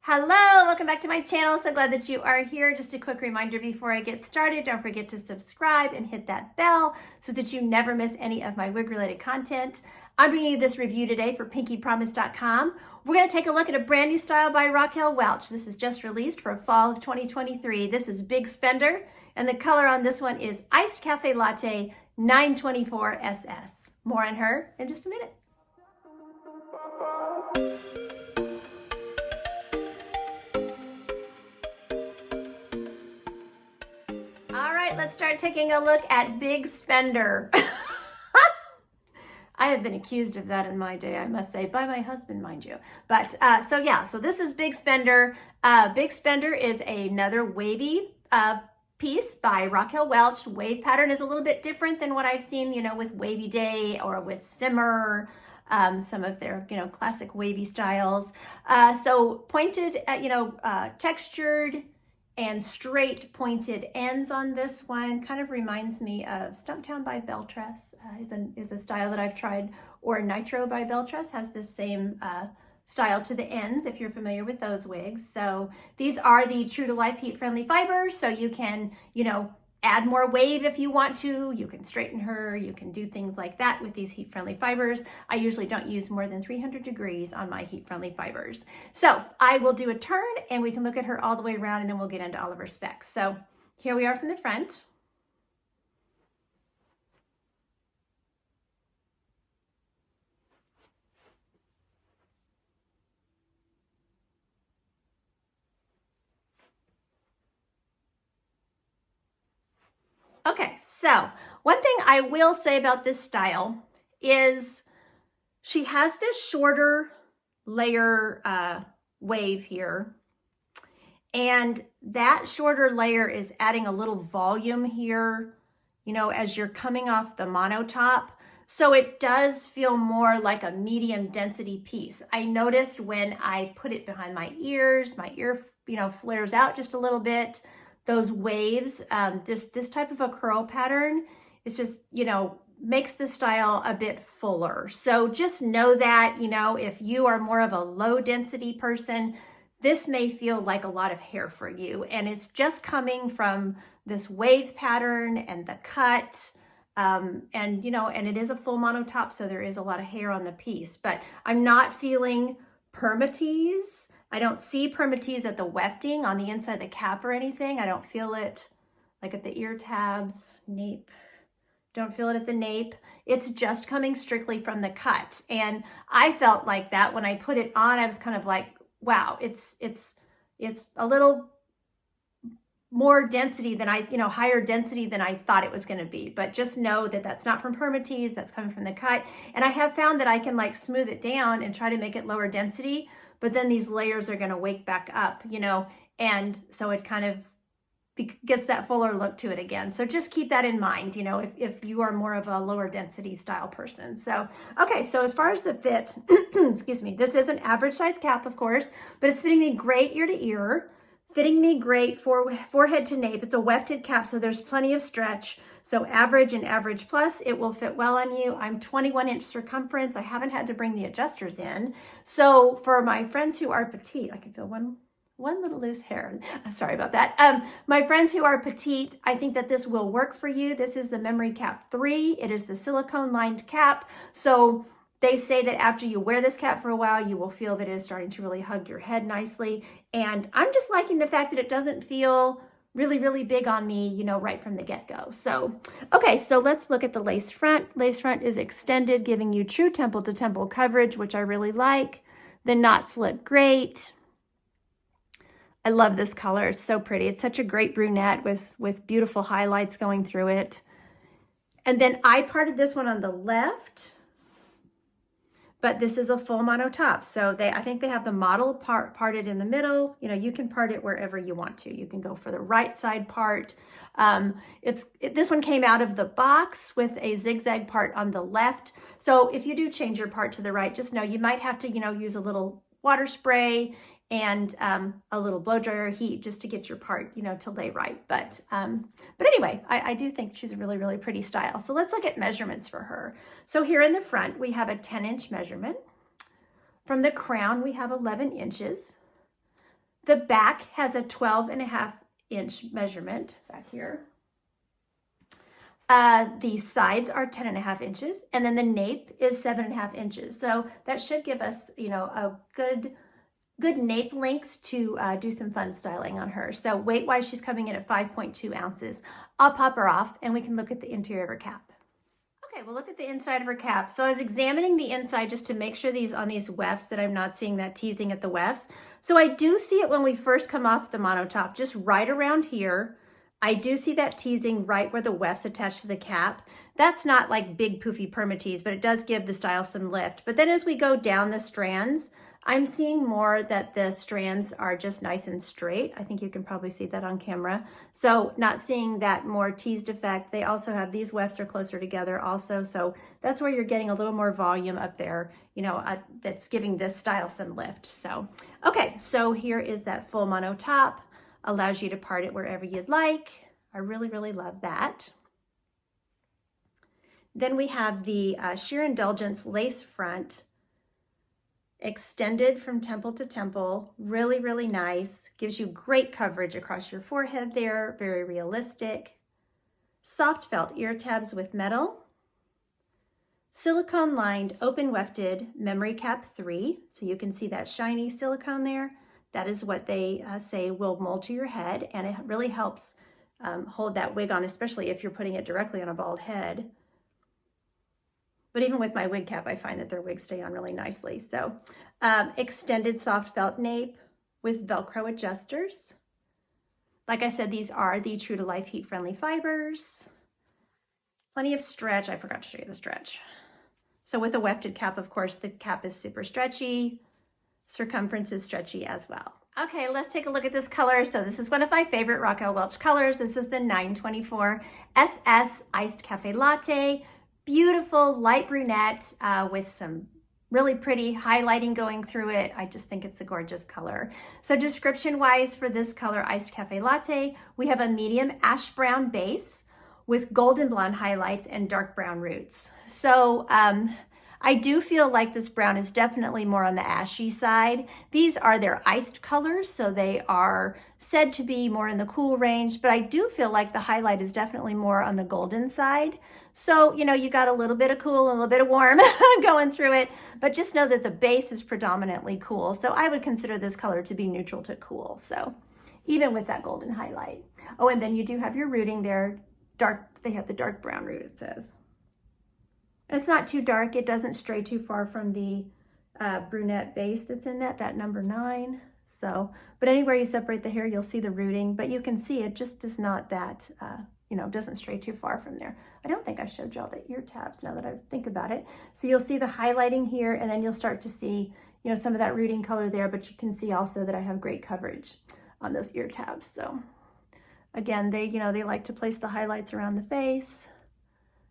Hello, welcome back to my channel. So glad that you are here. Just a quick reminder before I get started, don't forget to subscribe and hit that bell so that you never miss any of my wig related content. I'm bringing you this review today for pinkypromise.com. We're going to take a look at a brand new style by Raquel Welch. This is just released for fall of 2023. This is Big Spender, and the color on this one is Iced Cafe Latte 924 SS. More on her in just a minute. All right, let's start taking a look at Big Spender. I have been accused of that in my day, I must say, by my husband, mind you. But so this is Big Spender. Big Spender is another wavy piece by Raquel Welch. Wave pattern is a little bit different than what I've seen, with Wavy Day or with Simmer, some of their, classic wavy styles. So pointed, textured and straight pointed ends on this one. Kind of reminds me of Stumptown by Beltress, is a style that I've tried, or Nitro by Beltress has this same style to the ends, if you're familiar with those wigs. So these are the true to life heat friendly fibers, so you can, add more wave if you want to. You can straighten her, you can do things like that with these heat friendly fibers. I usually don't use more than 300 degrees on my heat friendly fibers. So I will do a turn and we can look at her all the way around, and then we'll get into all of her specs. So here we are from the front. Okay, so one thing I will say about this style is she has this shorter layer wave here, and that shorter layer is adding a little volume here, as you're coming off the monotop. So it does feel more like a medium density piece. I noticed when I put it behind my ears, my ear, flares out just a little bit. Those waves, this type of a curl pattern, it's just, makes the style a bit fuller. So just know that, if you are more of a low density person, this may feel like a lot of hair for you. And it's just coming from this wave pattern and the cut. And it is a full monotop, so there is a lot of hair on the piece, but I'm not feeling permatease. I don't see permatease at the wefting on the inside of the cap or anything. I don't feel it like at the ear tabs, nape. Don't feel it at the nape. It's just coming strictly from the cut. And I felt like that when I put it on. I was kind of like, wow, it's a little more density than higher density than I thought it was going to be. But just know that that's not from permatease, that's coming from the cut. And I have found that I can smooth it down and try to make it lower density, but then these layers are going to wake back up, and so it kind of gets that fuller look to it again. So just keep that in mind, if you are more of a lower density style person. So, okay, so as far as the fit, excuse me, this is an average size cap, of course, but it's fitting me great ear to ear, fitting me great forehead to nape. It's a wefted cap, so there's plenty of stretch. So average and average plus, it will fit well on you. I'm 21-inch circumference. I haven't had to bring the adjusters in. So for my friends who are petite, I can feel one little loose hair. Sorry about that. My friends who are petite, I think that this will work for you. This is the Memory Cap 3. It is the silicone lined cap. So they say that after you wear this cap for a while, you will feel that it is starting to really hug your head nicely. And I'm just liking the fact that it doesn't feel really, really big on me, right from the get-go. So, okay, so let's look at the lace front. Lace front is extended, giving you true temple to temple coverage, which I really like. The knots look great. I love this color. It's so pretty. It's such a great brunette with beautiful highlights going through it. And then I parted this one on the left, but this is a full monotop. So I think they have the model parted in the middle. You can part it wherever you want to. You can go for the right side part. This one came out of the box with a zigzag part on the left. So if you do change your part to the right, just know you might have to, use a little water spray and a little blow dryer heat just to get your part, to lay right. But anyway, I do think she's a really, really pretty style. So let's look at measurements for her. So here in the front, we have a 10-inch measurement. From the crown, we have 11 inches. The back has a 12.5-inch measurement back here. The sides are 10.5 inches, and then the nape is 7.5 inches. So that should give us, you know, a good nape length to do some fun styling on her. So weight-wise, she's coming in at 5.2 ounces. I'll pop her off and we can look at the interior of her cap. Okay, we'll look at the inside of her cap. So I was examining the inside just to make sure on these wefts that I'm not seeing that teasing at the wefts. So I do see it when we first come off the monotop, just right around here. I do see that teasing right where the wefts attach to the cap. That's not like big poofy permatease, but it does give the style some lift. But then as we go down the strands, I'm seeing more that the strands are just nice and straight. I think you can probably see that on camera. So not seeing that more teased effect. They also have, these wefts are closer together also. So that's where you're getting a little more volume up there, you know, that's giving this style some lift. So, okay, so here is that full mono top. Allows you to part it wherever you'd like. I really, really love that. Then we have the Sheer Indulgence lace front, extended from temple to temple, really, really nice. Gives you great coverage across your forehead there, very realistic. Soft felt ear tabs with metal. Silicone lined, open wefted memory cap 3. So you can see that shiny silicone there. That is what they say will mold to your head, and it really helps hold that wig on, especially if you're putting it directly on a bald head. But even with my wig cap, I find that their wigs stay on really nicely. So extended soft felt nape with Velcro adjusters. Like I said, these are the True to Life heat friendly fibers. Plenty of stretch. I forgot to show you the stretch. So with a wefted cap, of course, the cap is super stretchy. Circumference is stretchy as well. Okay, let's take a look at this color. So this is one of my favorite Raquel Welch colors. This is the 924 SS Iced Cafe Latte. Beautiful light brunette with some really pretty highlighting going through it. I just think it's a gorgeous color. So description wise for this color Iced Cafe Latte, we have a medium ash brown base with golden blonde highlights and dark brown roots. So I do feel like this brown is definitely more on the ashy side. These are their iced colors, so they are said to be more in the cool range, but I do feel like the highlight is definitely more on the golden side. So, you know, you got a little bit of cool, a little bit of warm going through it, but just know that the base is predominantly cool. So I would consider this color to be neutral to cool. So even with that golden highlight. Oh, and then you do have your rooting there. Dark, they have the dark brown root, it says. And it's not too dark. It doesn't stray too far from the brunette base that's in that number 9. So, but anywhere you separate the hair, you'll see the rooting, but you can see it just is not that, you know, doesn't stray too far from there. I don't think I showed you all the ear tabs now that I think about it. So you'll see the highlighting here, and then you'll start to see, you know, some of that rooting color there, but you can see also that I have great coverage on those ear tabs. So again, they, you know, they like to place the highlights around the face,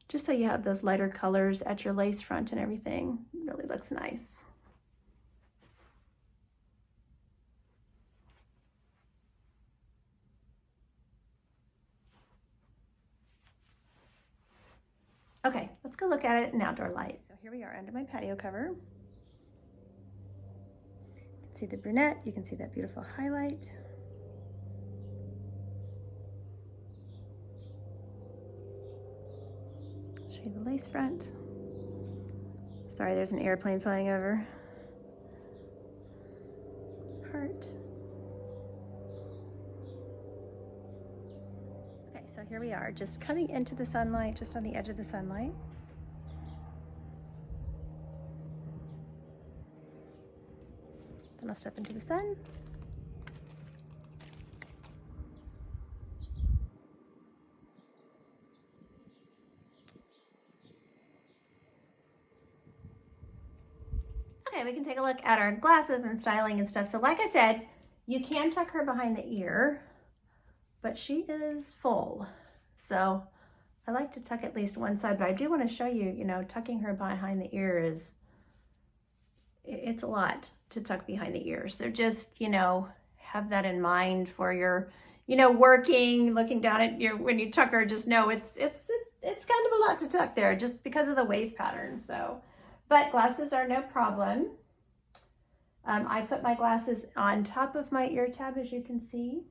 just so you have those lighter colors at your lace front and everything. It really looks nice. Okay, let's go look at it in outdoor light. So here we are under my patio cover. You can see the brunette, you can see that beautiful highlight. Show you the lace front. Sorry, there's an airplane flying over. Heart. Okay, so here we are, just coming into the sunlight, just on the edge of the sunlight. Then I'll step into the sun. Okay, we can take a look at our glasses and styling and stuff. So like I said, you can tuck her behind the ear, but she is full. So I like to tuck at least one side, but I do want to show you, you know, tucking her behind the ear is, it's a lot to tuck behind the ear. So just, you know, have that in mind for your, you know, working, looking down at your, when you tuck her, just know it's kind of a lot to tuck there just because of the wave pattern. So, but glasses are no problem. I put my glasses on top of my ear tab, as you can see.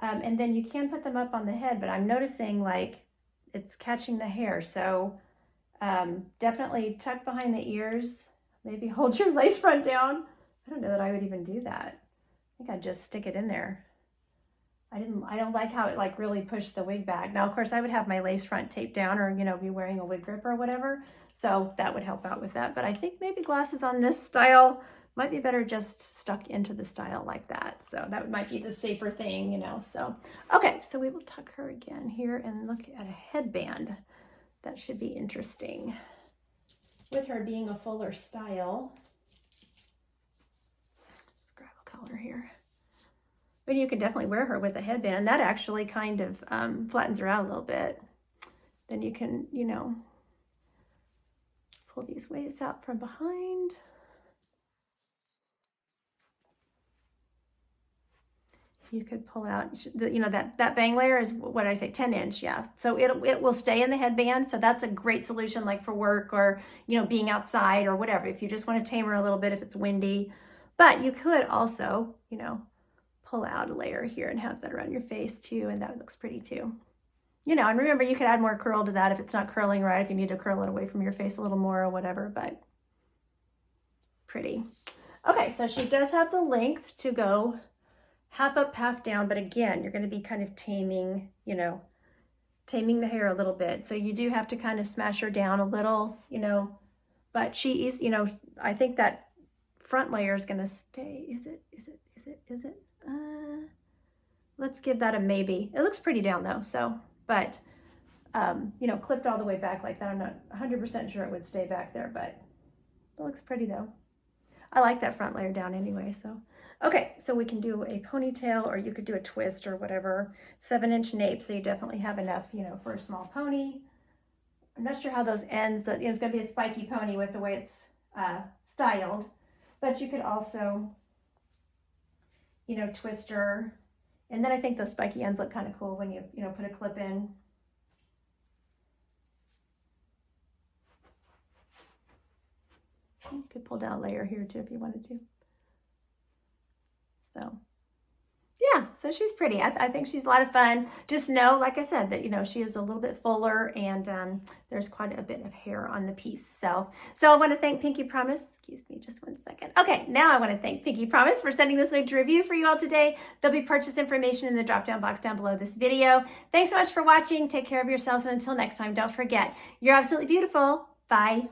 And then you can put them up on the head, but I'm noticing like it's catching the hair. So definitely tuck behind the ears, maybe hold your lace front down. I don't know that I would even do that. I think I'd just stick it in there. I don't like how it like really pushed the wig back. Now, of course, I would have my lace front taped down or, you know, be wearing a wig grip or whatever. So that would help out with that. But I think maybe glasses on this style might be better just stuck into the style like that. So that might be the safer thing, you know. So, okay, so we will tuck her again here and look at a headband. That should be interesting. With her being a fuller style. Just grab a color here. But you can definitely wear her with a headband, and that actually kind of flattens her out a little bit. Then you can, you know, pull these waves out from behind. You could pull out, you know, that bang layer is, what did I say, 10 inch, yeah. So it will stay in the headband, so that's a great solution like for work or, you know, being outside or whatever, if you just want to tame her a little bit if it's windy. But you could also, you know, pull out a layer here and have that around your face too, and that looks pretty too. You know, and remember, you could add more curl to that if it's not curling right, if you need to curl it away from your face a little more or whatever, but pretty. Okay, so she does have the length to go half up, half down, but again, you're going to be kind of taming, you know, taming the hair a little bit. So you do have to kind of smash her down a little, you know, but she is, you know, I think that front layer is going to stay. Is it? Let's give that a maybe. It looks pretty down though. So, but, you know, clipped all the way back like that. I'm not 100% sure it would stay back there, but it looks pretty though. I like that front layer down anyway. So, okay, so we can do a ponytail, or you could do a twist or whatever. 7-inch nape, so you definitely have enough, you know, for a small pony. I'm not sure how those ends, you know, it's going to be a spiky pony with the way it's styled, but you could also, you know, twist her. And then I think those spiky ends look kind of cool when you know, put a clip in. You could pull down a layer here too if you wanted to. So yeah, so she's pretty. I think she's a lot of fun. Just know, like I said, that, you know, she is a little bit fuller, and there's quite a bit of hair on the piece. So I want to thank Pinky Promise. Excuse me, just 1 second. Okay, now I want to thank Pinky Promise for sending this wig to review for you all today. There'll be purchase information in the drop-down box down below this video. Thanks so much for watching. Take care of yourselves, and until next time, don't forget, you're absolutely beautiful. Bye.